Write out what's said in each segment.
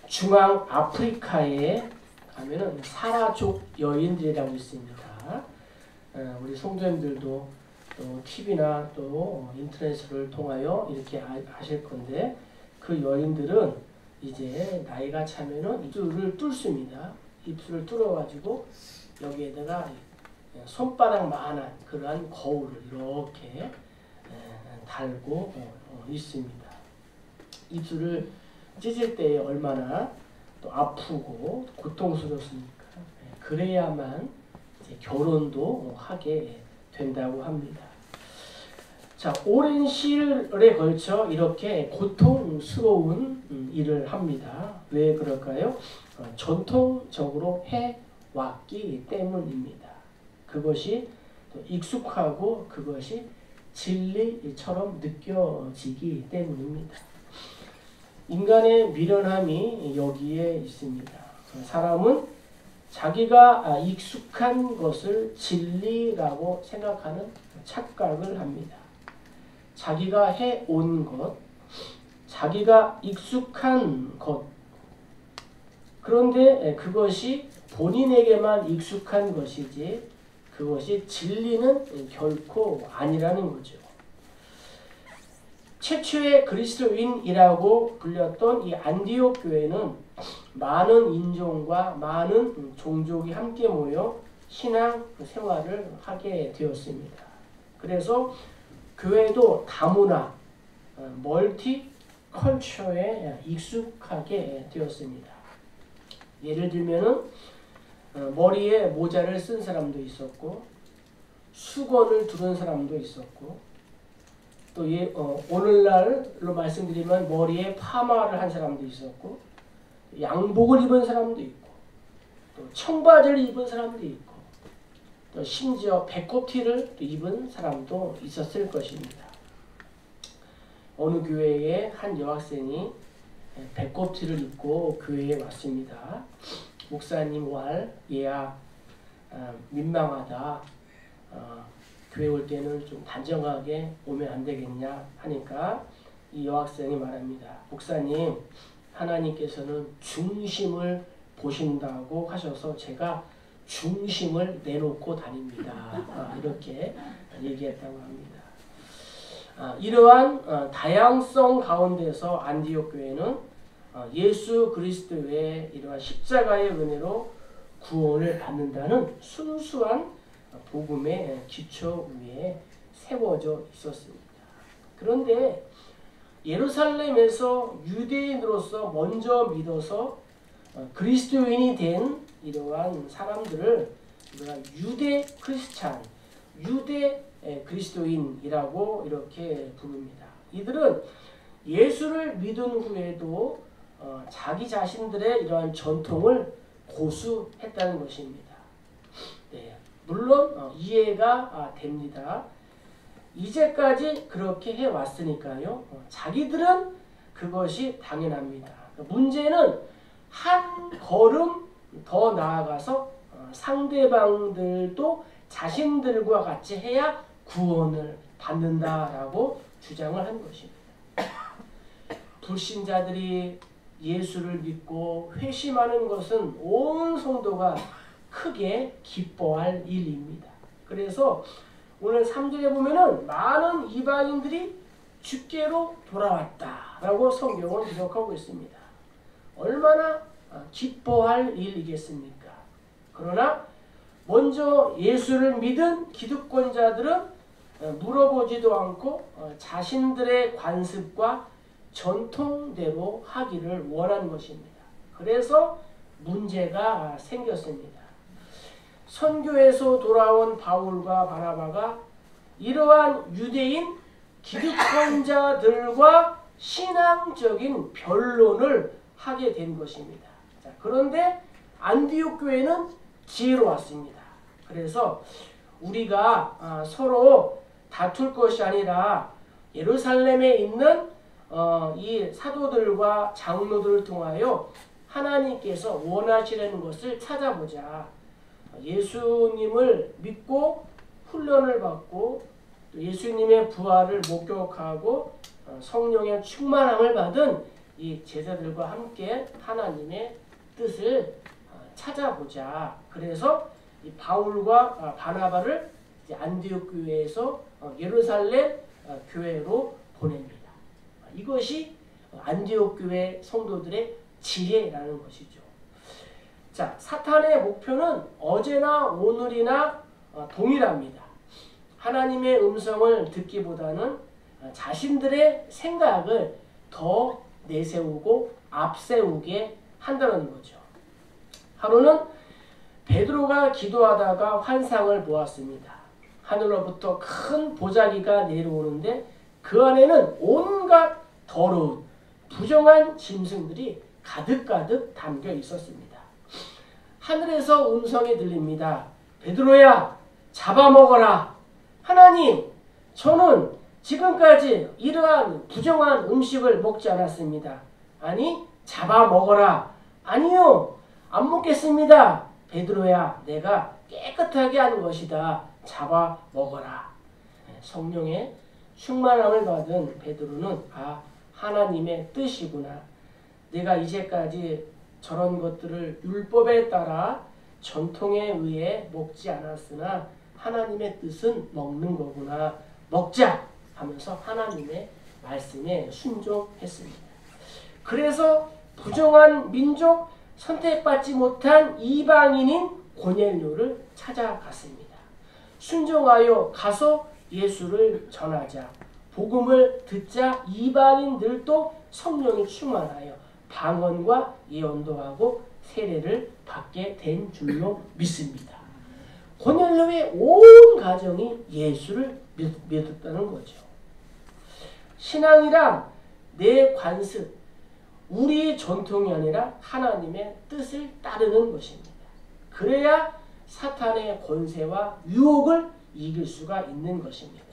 중앙 아프리카에 가면은 사라족 여인들이라고 있습니다. 우리 성도님들도 또 TV나 또 인터넷을 통하여 이렇게 아실 건데, 그 여인들은 이제 나이가 차면은 입술을 뚫습니다. 입술을 뚫어가지고 여기에다가 손바닥만한 그러한 거울을 이렇게 달고 있습니다. 입술을 찢을 때 얼마나 또 아프고 고통스럽습니까? 그래야만 이제 결혼도 하게 된다고 합니다. 자, 오랜 시일에 걸쳐 이렇게 고통스러운 일을 합니다. 왜 그럴까요? 전통적으로 해왔기 때문입니다. 그것이 익숙하고 그것이 진리처럼 느껴지기 때문입니다. 인간의 미련함이 여기에 있습니다. 사람은 자기가 익숙한 것을 진리라고 생각하는 착각을 합니다. 자기가 해온 것, 자기가 익숙한 것, 그런데 그것이 본인에게만 익숙한 것이지 그것이 진리는 결코 아니라는 거죠. 최초의 그리스도인이라고 불렸던 이 안디옥 교회는 많은 인종과 많은 종족이 함께 모여 신앙 생활을 하게 되었습니다. 그래서 교회도 다문화, 멀티컬처에 익숙하게 되었습니다. 예를 들면은 머리에 모자를 쓴 사람도 있었고, 수건을 두른 사람도 있었고, 또 오늘날로 말씀드리면 머리에 파마를 한 사람도 있었고, 양복을 입은 사람도 있고, 또 청바지를 입은 사람도 있고, 또 심지어 배꼽티를 입은 사람도 있었을 것입니다. 어느 교회에 한 여학생이 배꼽티를 입고 교회에 왔습니다. 목사님 왈 얘야 민망하다. 교회 올 때는 좀 단정하게 오면 안 되겠냐 하니까 이 여학생이 말합니다. 목사님, 하나님께서는 중심을 보신다고 하셔서 제가 중심을 내놓고 다닙니다. 이렇게 얘기했다고 합니다. 이러한 다양성 가운데서 안디옥 교회는 예수 그리스도의 이러한 십자가의 은혜로 구원을 받는다는 순수한 복음의 기초 위에 세워져 있었습니다. 그런데 예루살렘에서 유대인으로서 먼저 믿어서 그리스도인이 된 이러한 사람들을 유대 크리스찬, 유대 그리스도인이라고 이렇게 부릅니다. 이들은 예수를 믿은 후에도 자기 자신들의 이러한 전통을 고수했다는 것입니다. 네, 물론 이해가 됩니다. 이제까지 그렇게 해왔으니까요. 자기들은 그것이 당연합니다. 문제는 한 걸음 더 나아가서 상대방들도 자신들과 같이 해야 구원을 받는다라고 주장을 한 것입니다. 불신자들이 예수를 믿고 회심하는 것은 온 성도가 크게 기뻐할 일입니다. 그래서 오늘 3절에 보면은 많은 이방인들이 주께로 돌아왔다라고 성경은 기록하고 있습니다. 얼마나 기뻐할 일이겠습니까? 그러나 먼저 예수를 믿은 기득권자들은 물어보지도 않고 자신들의 관습과 전통대로 하기를 원하는 것입니다. 그래서 문제가 생겼습니다. 선교에서 돌아온 바울과 바나바가 이러한 유대인 기득권자들과 신앙적인 변론을 하게 된 것입니다. 자, 그런데 안디옥 교회는 지혜로웠습니다. 그래서 우리가 서로 다툴 것이 아니라 예루살렘에 있는 이 사도들과 장로들을 통하여 하나님께서 원하시는 것을 찾아보자. 예수님을 믿고 훈련을 받고 또 예수님의 부활을 목격하고 성령의 충만함을 받은 이 제자들과 함께 하나님의 뜻을 찾아보자. 그래서 이 바울과 바나바를 이제 안디옥 교회에서 예루살렘 교회로 보냅니다. 이것이 안디옥 교회 성도들의 지혜라는 것이죠. 자, 사탄의 목표는 어제나 오늘이나 동일합니다. 하나님의 음성을 듣기보다는 자신들의 생각을 더 내세우고 앞세우게 한다는 거죠. 하루는 베드로가 기도하다가 환상을 보았습니다. 하늘로부터 큰 보자기가 내려오는데 그 안에는 온갖 더러운 부정한 짐승들이 가득가득 담겨 있었습니다. 하늘에서 음성이 들립니다. 베드로야, 잡아먹어라. 하나님, 저는 지금까지 이러한 부정한 음식을 먹지 않았습니다. 아니, 잡아먹어라. 아니요, 안 먹겠습니다. 베드로야, 내가 깨끗하게 하는 것이다. 잡아먹어라. 성령의 충만함을 받은 베드로는 하나님의 뜻이구나. 내가 이제까지 저런 것들을 율법에 따라 전통에 의해 먹지 않았으나 하나님의 뜻은 먹는 거구나. 먹자 하면서 하나님의 말씀에 순종했습니다. 그래서 부정한 민족, 선택받지 못한 이방인인 고넬료를 찾아갔습니다. 순종하여 가서 예수를 전하자. 복음을 듣자 이방인들도 성령이 충만하여 방언과 예언도 하고 세례를 받게 된 줄로 믿습니다. 고넬료의 온 가정이 예수를 믿었다는 거죠. 신앙이란 내 관습, 우리 전통이 아니라 하나님의 뜻을 따르는 것입니다. 그래야 사탄의 권세와 유혹을 이길 수가 있는 것입니다.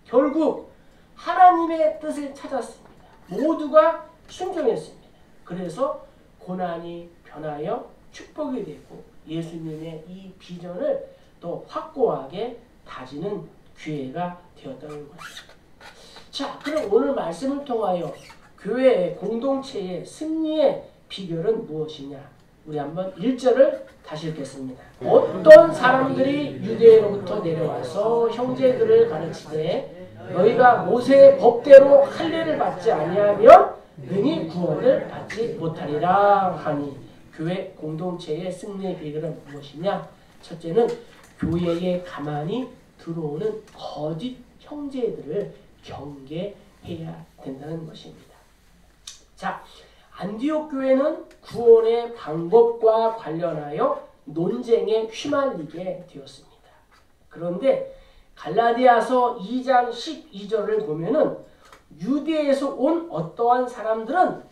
결국 하나님의 뜻을 찾았습니다. 모두가 순종했습니다. 그래서 고난이 변하여 축복이 되고 예수님의 이 비전을 또 확고하게 다지는 기회가 되었다는 것입니다. 자, 그럼 오늘 말씀을 통하여 교회의 공동체의 승리의 비결은 무엇이냐? 우리 한번 1절을 다시 읽겠습니다. 어떤 사람들이 유대로부터 내려와서 형제들을 가르치되 너희가 모세의 법대로 할례를 받지 아니하면 능히 구원을 받지 못하리라 하니, 교회 공동체의 승리의 비결은 무엇이냐? 첫째는 교회에 가만히 들어오는 거짓 형제들을 경계해야 된다는 것입니다. 자, 안디옥 교회는 구원의 방법과 관련하여 논쟁에 휘말리게 되었습니다. 그런데 갈라디아서 2장 12절을 보면은 유대에서 온 어떠한 사람들은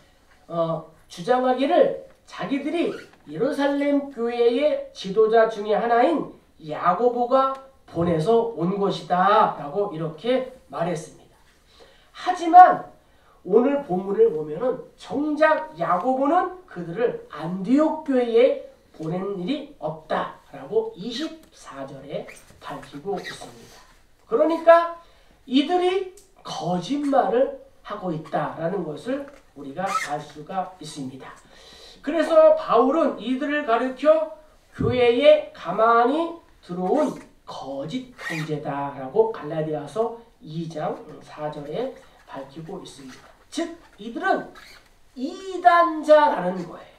주장하기를 자기들이 예루살렘 교회의 지도자 중에 하나인 야고보가 보내서 온 것이다 라고 이렇게 말했습니다. 하지만 오늘 본문을 보면은 정작 야고보는 그들을 안디옥 교회에 보낸 일이 없다라고 24절에 밝히고 있습니다. 그러니까 이들이 거짓말을 하고 있다라는 것을 우리가 알 수가 있습니다. 그래서 바울은 이들을 가르쳐 교회에 가만히 들어온 거짓 형제다라고 갈라디아서 2장 4절에 밝히고 있습니다. 즉 이들은 이단자라는 거예요.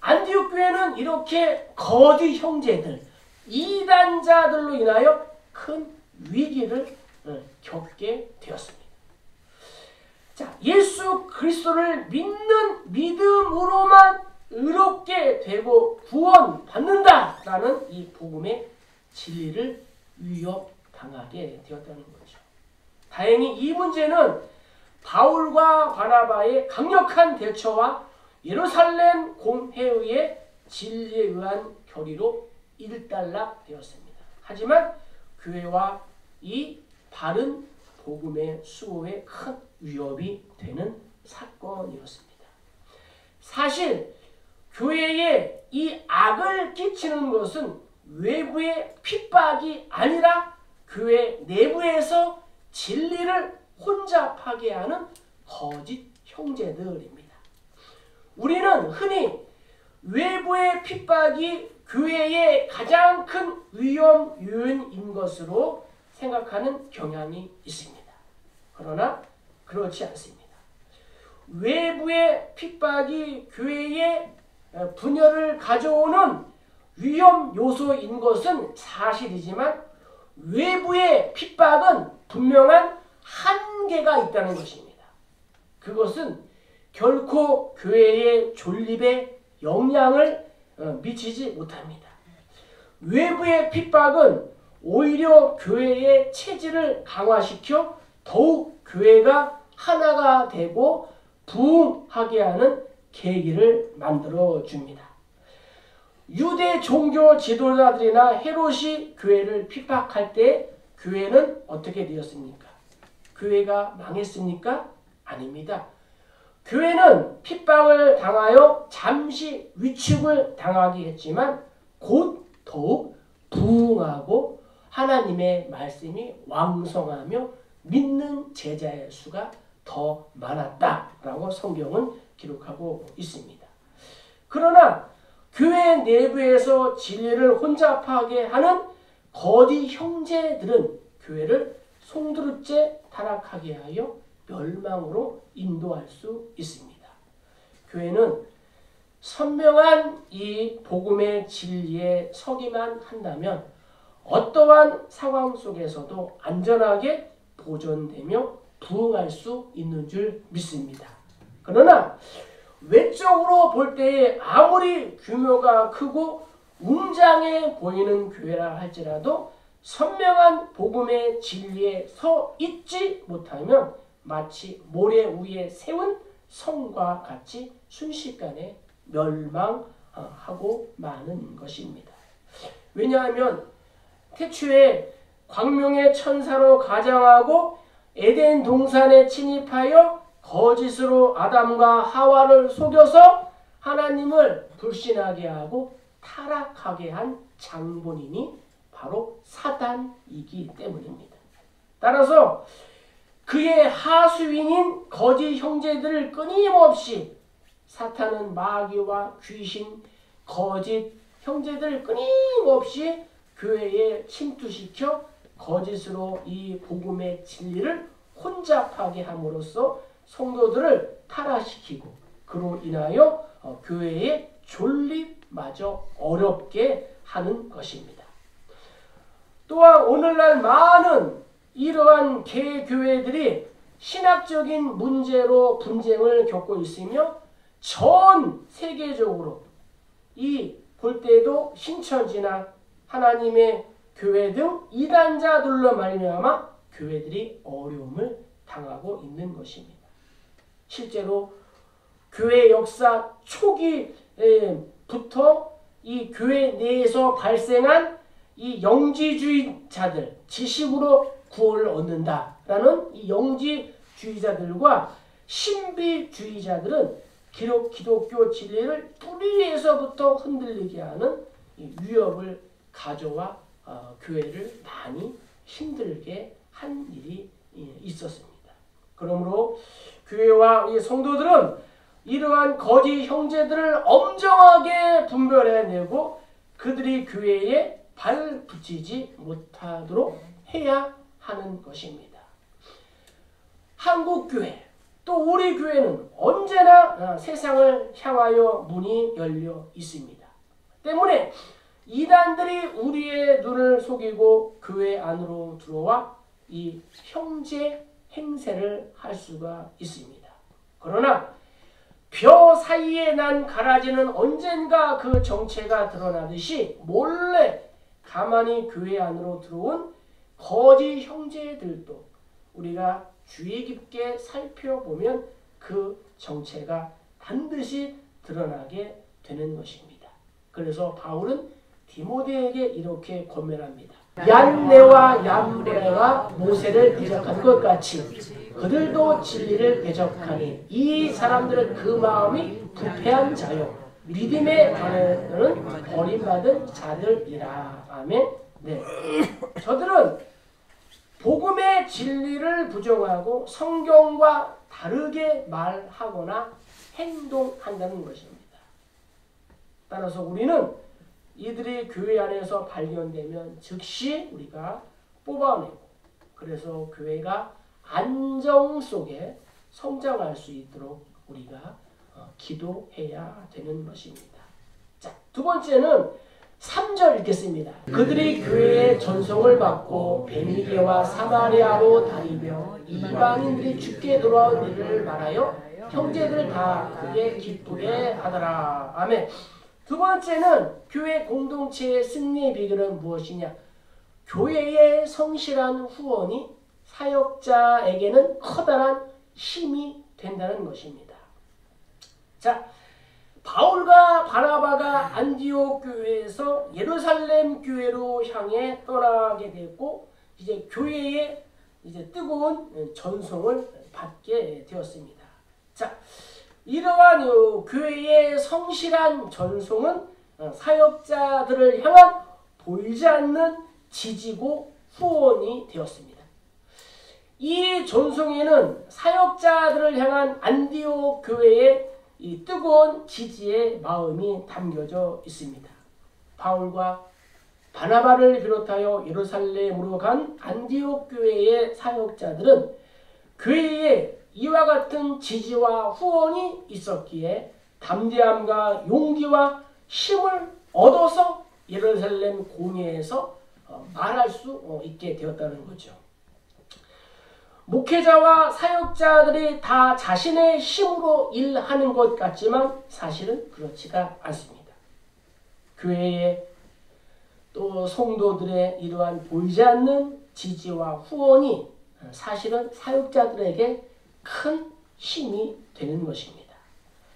안디옥 교회는 이렇게 거짓 형제들, 이단자들로 인하여 큰 위기를 겪게 되었습니다. 자, 예수 그리스도를 믿는 믿음으로만 의롭게 되고 구원받는다라는 이 복음의 진리를 위협당하게 되었다는 거죠. 다행히 이 문제는 바울과 바나바의 강력한 대처와 예루살렘 공회의의 진리에 의한 결의로 일단락되었습니다. 하지만 교회와 이 바른 복음의 수호에 큰 위협이 되는 사건이었습니다. 사실 교회에 이 악을 끼치는 것은 외부의 핍박이 아니라 교회 내부에서 진리를 혼잡하게 하는 거짓 형제들입니다. 우리는 흔히 외부의 핍박이 교회의 가장 큰 위험 요인인 것으로 생각하는 경향이 있습니다. 그러나 그렇지 않습니다. 외부의 핍박이 교회에 분열을 가져오는 위험 요소인 것은 사실이지만 외부의 핍박은 분명한 한계가 있다는 것입니다. 그것은 결코 교회의 존립에 영향을 미치지 못합니다. 외부의 핍박은 오히려 교회의 체질을 강화시켜 더욱 교회가 하나가 되고 부흥하게 하는 계기를 만들어 줍니다. 유대 종교 지도자들이나 헤롯이 교회를 핍박할 때 교회는 어떻게 되었습니까? 교회가 망했습니까? 아닙니다. 교회는 핍박을 당하여 잠시 위축을 당하게 했지만 곧 더욱 부흥하고 하나님의 말씀이 왕성하며 믿는 제자의 수가 더 많았다라고 성경은 기록하고 있습니다. 그러나 교회 내부에서 진리를 혼잡하게 하는 거짓 형제들은 교회를 송두리째 타락하게 하여 멸망으로 인도할 수 있습니다. 교회는 선명한 이 복음의 진리에 서기만 한다면 어떠한 상황 속에서도 안전하게 보존되며 부흥할 수 있는 줄 믿습니다. 그러나 외적으로 볼 때에 아무리 규모가 크고 웅장해 보이는 교회라 할지라도 선명한 복음의 진리에 서 있지 못하면 마치 모래 위에 세운 성과 같이 순식간에 멸망하고 마는 것입니다. 왜냐하면 태초에 광명의 천사로 가장하고 에덴 동산에 침입하여 거짓으로 아담과 하와를 속여서 하나님을 불신하게 하고 타락하게 한 장본인이 바로 사단이기 때문입니다. 따라서 그의 하수인인 거짓 형제들을 끊임없이 사탄은 마귀와 귀신, 거짓 형제들을 끊임없이 교회에 침투시켜 거짓으로 이 복음의 진리를 혼잡하게 함으로써 성도들을 타락시키고 그로 인하여 교회의 존립마저 어렵게 하는 것입니다. 또한 오늘날 많은 이러한 개교회들이 신학적인 문제로 분쟁을 겪고 있으며 전 세계적으로 이 볼 때에도 신천지나 하나님의 교회 등 이단자들로 말미암아 교회들이 어려움을 당하고 있는 것입니다. 실제로 교회 역사 초기부터 이 교회 내에서 발생한 이 영지주의자들, 지식으로 구원을 얻는다라는 이 영지주의자들과 신비주의자들은 기독교 진리를 뿌리에서부터 흔들리게 하는 위협을 가져와 교회를 많이 힘들게 한 일이 있었습니다. 그러므로 교회와 이 성도들은 이러한 거짓 형제들을 엄정하게 분별해내고 그들이 교회에 발 붙이지 못하도록 해야 하는 것입니다. 한국교회 또 우리 교회는 언제나 세상을 향하여 문이 열려 있습니다. 때문에 이단들이 우리의 눈을 속이고 교회 안으로 들어와 이 형제 행세를 할 수가 있습니다. 그러나 벼 사이에 난 가라지는 언젠가 그 정체가 드러나듯이 몰래 가만히 교회 안으로 들어온 거짓 형제들도 우리가 주의 깊게 살펴보면 그 정체가 반드시 드러나게 되는 것입니다. 그래서 바울은 디모데에게 이렇게 권면합니다. 얀네와 얌브레가 모세를 대적한 것 같이 그들도 진리를 대적하니 이 사람들은 그 마음이 부패한 자요 믿음의 반응은 버림받은 자들이라. 아멘. 네. 저들은 복음의 진리를 부정하고 성경과 다르게 말하거나 행동한다는 것입니다. 따라서 우리는 이들이 교회 안에서 발견되면 즉시 우리가 뽑아내고, 그래서 교회가 안정 속에 성장할 수 있도록 우리가 기도해야 되는 것입니다. 자, 두 번째는 3절 읽겠습니다. 그들이 교회의 전송을 받고 베니게와 사마리아로 다니며 이방인들이 주께 돌아온 일을 말하여 형제들 다 크게 기쁘게 하더라. 아멘. 두 번째는 교회 공동체의 승리의 비결은 무엇이냐? 교회의 성실한 후원이 사역자에게는 커다란 힘이 된다는 것입니다. 자, 바울과 바나바가 안디옥 교회에서 예루살렘 교회로 향해 떠나게 됐고, 이제 교회에 이제 뜨거운 전송을 받게 되었습니다. 자, 이러한 교회의 성실한 전송은 사역자들을 향한 보이지 않는 지지고 후원이 되었습니다. 이 전송에는 사역자들을 향한 안디옥 교회의 이 뜨거운 지지의 마음이 담겨져 있습니다. 바울과 바나바를 비롯하여 예루살렘으로 간 안디옥 교회의 사역자들은 교회에 이와 같은 지지와 후원이 있었기에 담대함과 용기와 힘을 얻어서 예루살렘 공회에서 말할 수 있게 되었다는 거죠. 목회자와 사역자들이 다 자신의 힘으로 일하는 것 같지만 사실은 그렇지가 않습니다. 교회에 또 성도들의 이러한 보이지 않는 지지와 후원이 사실은 사역자들에게 큰 힘이 되는 것입니다.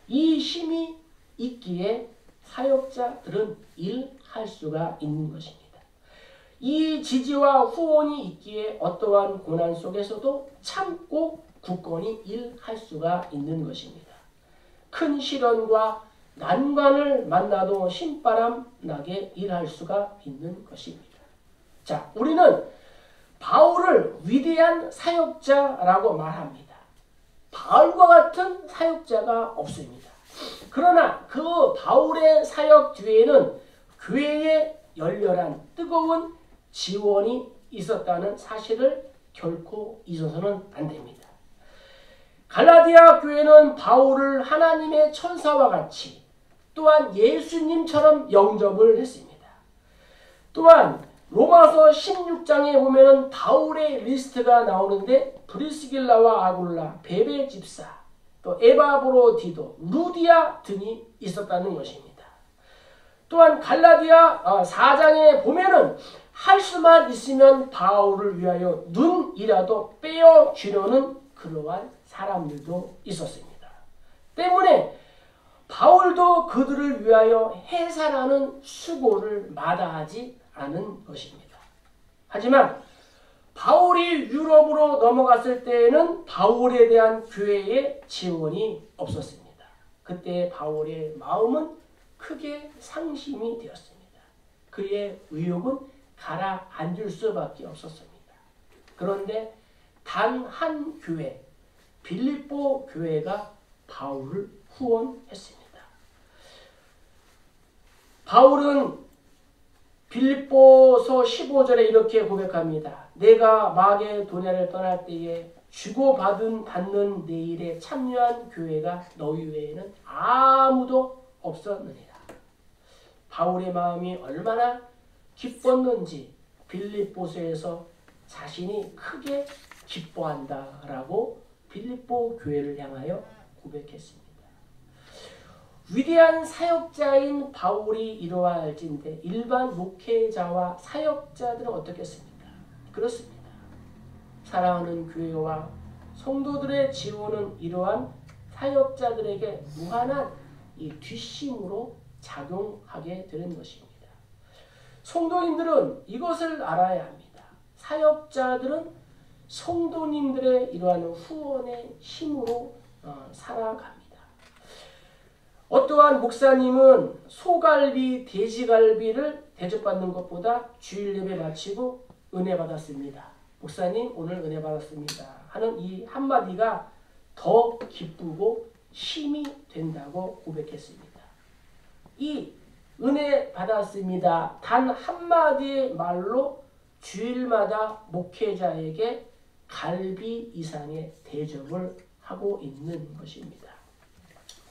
이 힘이 있기에 사역자들은 일할 수가 있는 것입니다. 이 지지와 후원이 있기에 어떠한 고난 속에서도 참고 굳건히 일할 수가 있는 것입니다. 큰 시련과 난관을 만나도 신바람 나게 일할 수가 있는 것입니다. 자, 우리는 바울을 위대한 사역자라고 말합니다. 바울과 같은 사역자가 없습니다. 그러나 그 바울의 사역 뒤에는 교회의 열렬한 뜨거운 지원이 있었다는 사실을 결코 잊어서는 안 됩니다. 갈라디아 교회는 바울을 하나님의 천사와 같이 또한 예수님처럼 영접을 했습니다. 또한 로마서 16장에 보면은 바울의 리스트가 나오는데 브리스길라와 아굴라, 베베 집사, 또 에바브로디도, 루디아 등이 있었다는 것입니다. 또한 갈라디아 4장에 보면은 할 수만 있으면 바울을 위하여 눈이라도 빼어주려는 그러한 사람들도 있었습니다. 때문에 바울도 그들을 위하여 해산하는 수고를 마다하지 않은 것입니다. 하지만 바울이 유럽으로 넘어갔을 때에는 바울에 대한 교회의 지원이 없었습니다. 그때 바울의 마음은 크게 상심이 되었습니다. 그의 의욕은 가라앉을 수밖에 없었습니다. 그런데 단 한 교회, 빌립보 교회가 바울을 후원했습니다. 바울은 빌립보서 15절에 이렇게 고백합니다. 내가 마게도냐를 떠날 때에 주고받는 내 일에 참여한 교회가 너희 외에는 아무도 없었느니라. 바울의 마음이 얼마나 기뻤는지 빌립보서에서 자신이 크게 기뻐한다라고 빌립보 교회를 향하여 고백했습니다. 위대한 사역자인 바울이 이러할진데 일반 목회자와 사역자들은 어떻겠습니까? 그렇습니다. 사랑하는 교회와 성도들의 지원은 이러한 사역자들에게 무한한 이 뒷심으로 작용하게 되는 것입니다. 성도님들은 이것을 알아야 합니다. 사역자들은 성도님들의 이러한 후원의 힘으로 살아갑니다. 어떠한 목사님은 소갈비, 돼지갈비를 대접받는 것보다 주일 예배 마치고 은혜 받았습니다. 목사님 오늘 은혜 받았습니다 하는 이 한마디가 더 기쁘고 힘이 된다고 고백했습니다. 이 은혜 받았습니다. 단 한마디의 말로 주일마다 목회자에게 갈비 이상의 대접을 하고 있는 것입니다.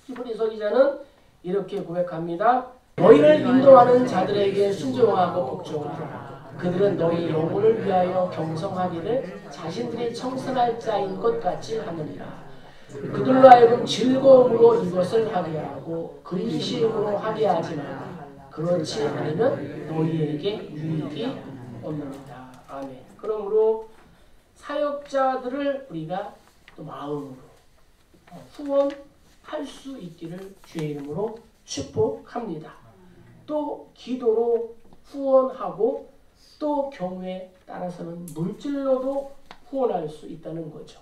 히브리서 기자는 이렇게 고백합니다. 너희를 인도하는 자들에게 순종하고 복종하라. 그들은 너희 영혼을 위하여 경성하기를 자신들이 청산할 자인 것 같이 하느니라. 그들로 하여금 즐거움으로 이것을 하게 하고 근심으로 하게 하지 마라. 그렇지 않으면 너희에게 유익이 없느니라. 아멘. 그러므로 사역자들을 우리가 또 마음으로 후원할 수 있기를 주의 이름으로 축복합니다. 또 기도로 후원하고 또 경우에 따라서는 물질로도 후원할 수 있다는 거죠.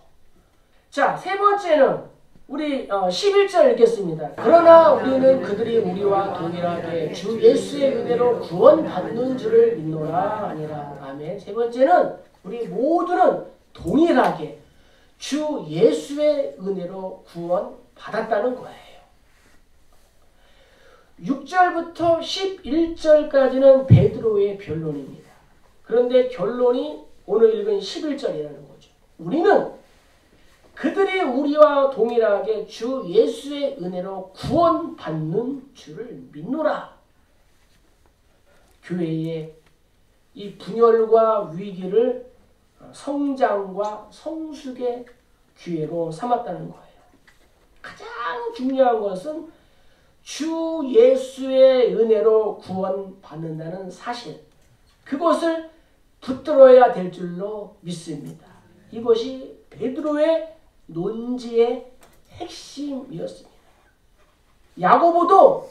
자, 세 번째는 우리 11절 읽겠습니다. 그러나 우리는 그들이 우리와 동일하게 주 예수의 은혜로 구원받는 줄을 믿노라 아니라. 아멘. 세 번째는 우리 모두는 동일하게 주 예수의 은혜로 구원받았다는 거예요. 6절부터 11절까지는 베드로의 변론입니다. 그런데 결론이 오늘 읽은 11절이라는 거죠. 우리는 그들이 우리와 동일하게 주 예수의 은혜로 구원받는 줄을 믿노라. 교회의 이 분열과 위기를 성장과 성숙의 기회로 삼았다는 거예요. 가장 중요한 것은 주 예수의 은혜로 구원받는다는 사실, 그것을 붙들어야 될 줄로 믿습니다. 이것이 베드로의 논지의 핵심이었습니다. 야고보도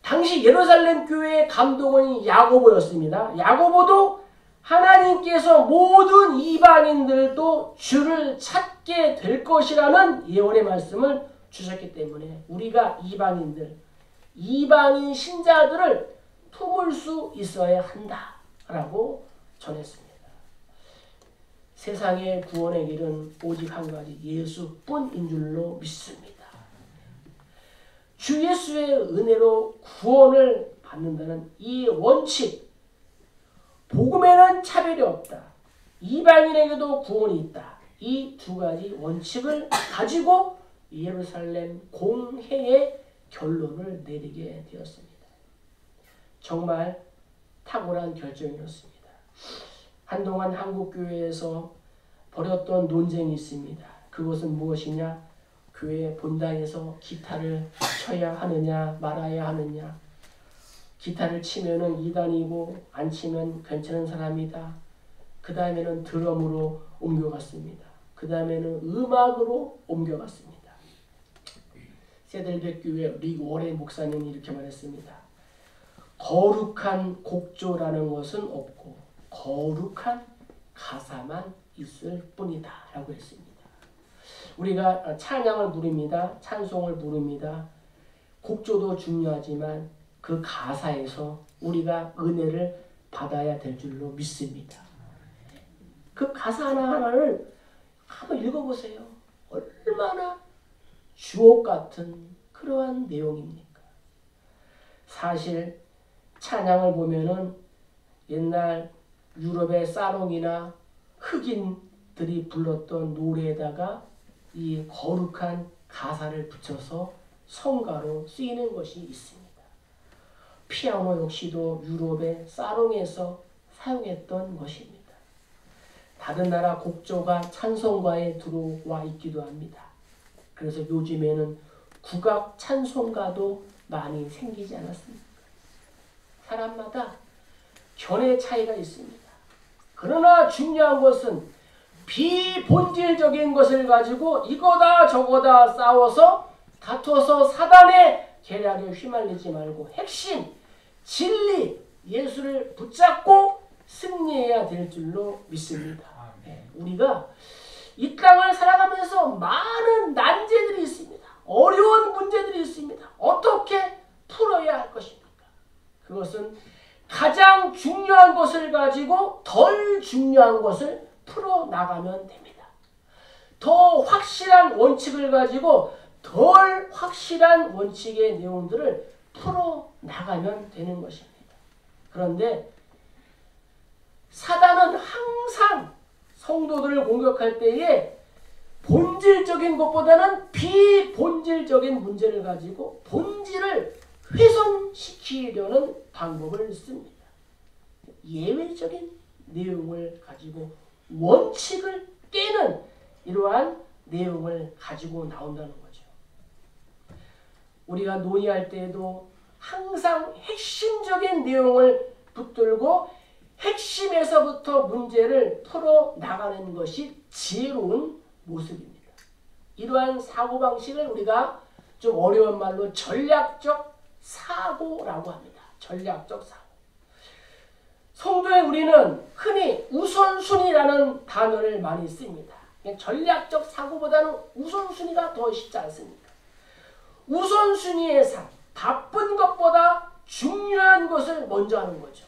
당시 예루살렘 교회의 감독원이 야고보였습니다. 야고보도 하나님께서 모든 이방인들도 주를 찾게 될 것이라는 예언의 말씀을 주셨기 때문에 우리가 이방인 신자들을 품을 수 있어야 한다라고 전했습니다. 세상의 구원의 길은 오직 한 가지 예수뿐인 줄로 믿습니다. 주 예수의 은혜로 구원을 받는다는 이 원칙, 복음에는 차별이 없다. 이방인에게도 구원이 있다. 이 두 가지 원칙을 가지고 예루살렘 공회의 결론을 내리게 되었습니다. 정말 탁월한 결정이었습니다. 한동안 한국교회에서 벌였던 논쟁이 있습니다. 그것은 무엇이냐? 교회 본당에서 기타를 쳐야 하느냐 말아야 하느냐. 기타를 치면은 이단이고 안 치면 괜찮은 사람이다. 그 다음에는 드럼으로 옮겨갔습니다. 그 다음에는 음악으로 옮겨갔습니다. 세델백 교회 릭 워렌 목사님이 이렇게 말했습니다. 거룩한 곡조라는 것은 없고 거룩한 가사만 있을 뿐이다 라고 했습니다. 우리가 찬양을 부릅니다. 찬송을 부릅니다. 곡조도 중요하지만 그 가사에서 우리가 은혜를 받아야 될 줄로 믿습니다. 그 가사 하나하나를 한번 읽어보세요. 얼마나 주옥 같은 그러한 내용입니까? 사실 찬양을 보면은 옛날 유럽의 사롱이나 흑인들이 불렀던 노래에다가 이 거룩한 가사를 붙여서 성가로 쓰이는 것이 있습니다. 피아노 역시도 유럽의 사롱에서 사용했던 것입니다. 다른 나라 곡조가 찬송가에 들어와 있기도 합니다. 그래서 요즘에는 국악 찬송가도 많이 생기지 않았습니까? 사람마다 견해 차이가 있습니다. 그러나 중요한 것은 비본질적인 것을 가지고 이거다 저거다 싸워서 다퉈서 사단의 계략에 휘말리지 말고 핵심, 진리, 예수를 붙잡고 승리해야 될 줄로 믿습니다. 네, 우리가 이 땅을 살아가면서 많은 난제들이 있습니다. 어려운 문제들이 있습니다. 어떻게 풀어야 할 것입니까? 그것은 가장 중요한 것을 가지고 덜 중요한 것을 풀어나가면 됩니다. 더 확실한 원칙을 가지고 덜 확실한 원칙의 내용들을 풀어나가면 되는 것입니다. 그런데 사단은 항상 성도들을 공격할 때에 본질적인 것보다는 비본질적인 문제를 가지고 본질을 훼손시키려는 방법을 씁니다. 예외적인 내용을 가지고 원칙을 깨는 이러한 내용을 가지고 나온다는 거죠. 우리가 논의할 때에도 항상 핵심적인 내용을 붙들고 핵심에서부터 문제를 풀어나가는 것이 지혜로운 모습입니다. 이러한 사고방식을 우리가 좀 어려운 말로 전략적 사고라고 합니다. 전략적 사고. 성도의 우리는 흔히 우선순위라는 단어를 많이 씁니다. 전략적 사고보다는 우선순위가 더 쉽지 않습니까? 우선순위의 삶, 바쁜 것보다 중요한 것을 먼저 하는 거죠.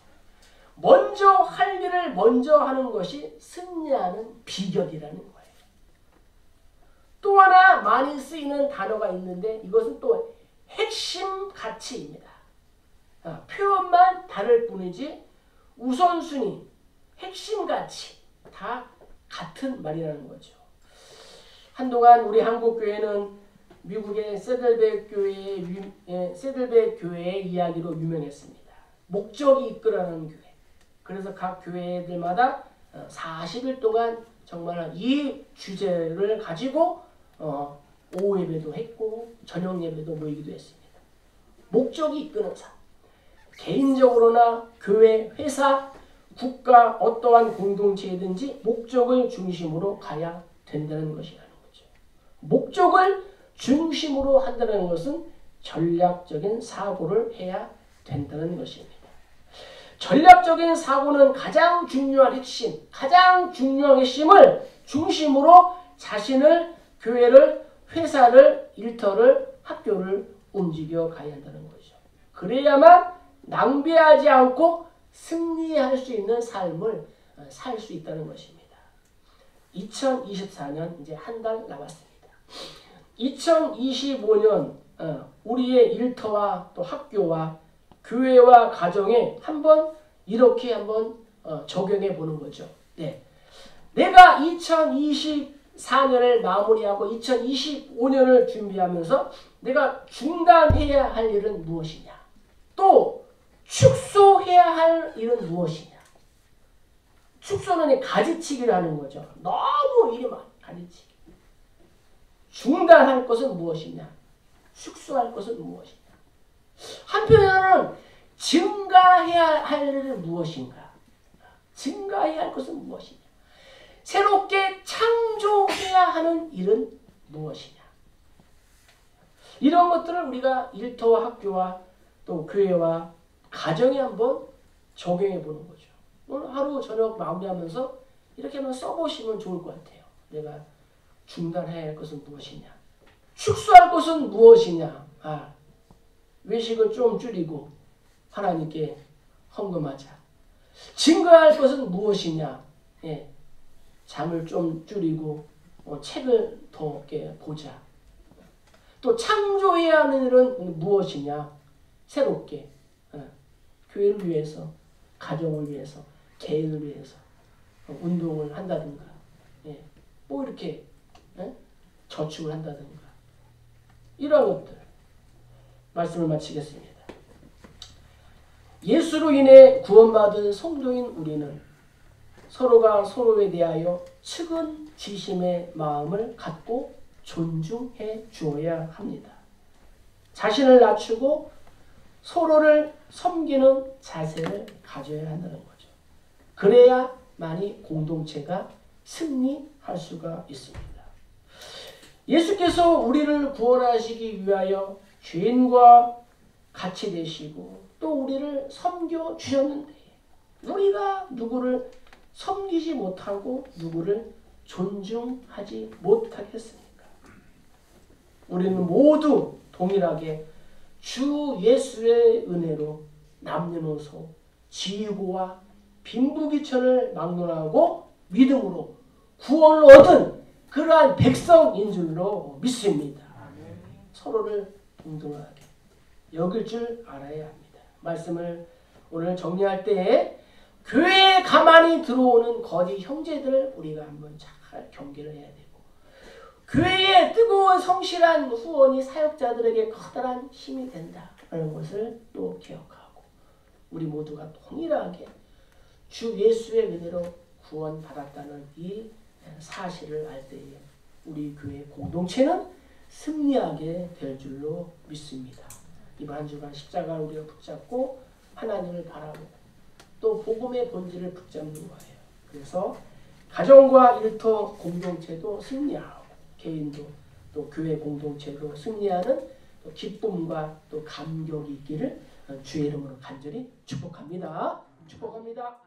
먼저 할 일을 먼저 하는 것이 승리하는 비결이라는 거예요. 또 하나 많이 쓰이는 단어가 있는데 이것은 또 핵심 가치입니다. 표현만 다를 뿐이지 우선순위, 핵심 가치 다 같은 말이라는 거죠. 한동안 우리 한국교회는 미국의 세들백 교회의 이야기로 유명했습니다. 목적이 이끌어가는 교회. 그래서 각 교회들마다 40일 동안 정말 이 주제를 가지고 오후 예배도 했고 저녁 예배도 모이기도 했습니다. 목적이 이끄는 삶. 개인적으로나 교회, 회사, 국가 어떠한 공동체이든지 목적을 중심으로 가야 된다는 것이라는 거죠. 목적을 중심으로 한다는 것은 전략적인 사고를 해야 된다는 것입니다. 전략적인 사고는 가장 중요한 핵심, 가장 중요한 핵심을 중심으로 자신을, 교회를, 회사를, 일터를, 학교를 움직여 가야 한다는 거죠. 그래야만 낭비하지 않고 승리할 수 있는 삶을 살 수 있다는 것입니다. 2024년 이제 한 달 남았습니다. 2025년 우리의 일터와 또 학교와 교회와 가정에 이렇게 한번 적용해 보는 거죠. 네. 내가 2024년을 마무리하고 2025년을 준비하면서 내가 중단해야 할 일은 무엇이냐? 또 축소해야 할 일은 무엇이냐? 축소는 가지치기라는 거죠. 너무 일이 많아. 가지치기. 중단할 것은 무엇이냐? 축소할 것은 무엇이냐? 한편으로는 증가해야 할 일은 무엇인가? 증가해야 할 것은 무엇이냐? 새롭게 창조해야 하는 일은 무엇이냐? 이런 것들을 우리가 일터와 학교와 또 교회와 가정에 한번 적용해 보는 거죠. 오늘 하루 저녁 마무리하면서 이렇게 한번 써보시면 좋을 것 같아요. 내가 중단해야 할 것은 무엇이냐? 축소할 것은 무엇이냐? 외식을 좀 줄이고 하나님께 헌금하자. 증가할 것은 무엇이냐? 잠을 좀 줄이고 책을 더 보자. 또 창조해야 하는 일은 무엇이냐? 새롭게 교회를 위해서, 가정을 위해서, 개인을 위해서 운동을 한다든가, 뭐 이렇게 저축을 한다든가 이런 것들 말씀을 마치겠습니다. 예수로 인해 구원받은 성도인 우리는 서로가 서로에 대하여 측은지심의 마음을 갖고 존중해 주어야 합니다. 자신을 낮추고 서로를 섬기는 자세를 가져야 한다는 거죠. 그래야만이 공동체가 승리할 수가 있습니다. 예수께서 우리를 구원하시기 위하여 죄인과 같이 되시고 또 우리를 섬겨 주셨는데 우리가 누구를 섬기지 못하고 누구를 존중하지 못하겠습니까? 우리는 모두 동일하게 주 예수의 은혜로 남녀노소 지고와 빈부귀천을 막론하고 믿음으로 구원을 얻은 그러한 백성인 줄로 믿습니다. 서로를 동등하게 여길 줄 알아야 합니다. 말씀을 오늘 정리할 때 교회에 가만히 들어오는 거짓 형제들을 우리가 한번 잘 경계를 해야 되고, 교회의 뜨거운 성실한 후원이 사역자들에게 커다란 힘이 된다는 것을 또 기억하고, 우리 모두가 동일하게 주 예수의 은혜로 구원받았다는 이 사실을 알 때에 우리 교회 공동체는 승리하게 될 줄로 믿습니다. 이번 한 주간 십자가를 우리가 붙잡고 하나님을 바라보고 또 복음의 본질을 붙잡는 거예요. 그래서 가정과 일터 공동체도 승리하고 개인도 또 교회 공동체도 승리하는 또 기쁨과 또 감격이 있기를 주의 이름으로 간절히 축복합니다. 축복합니다.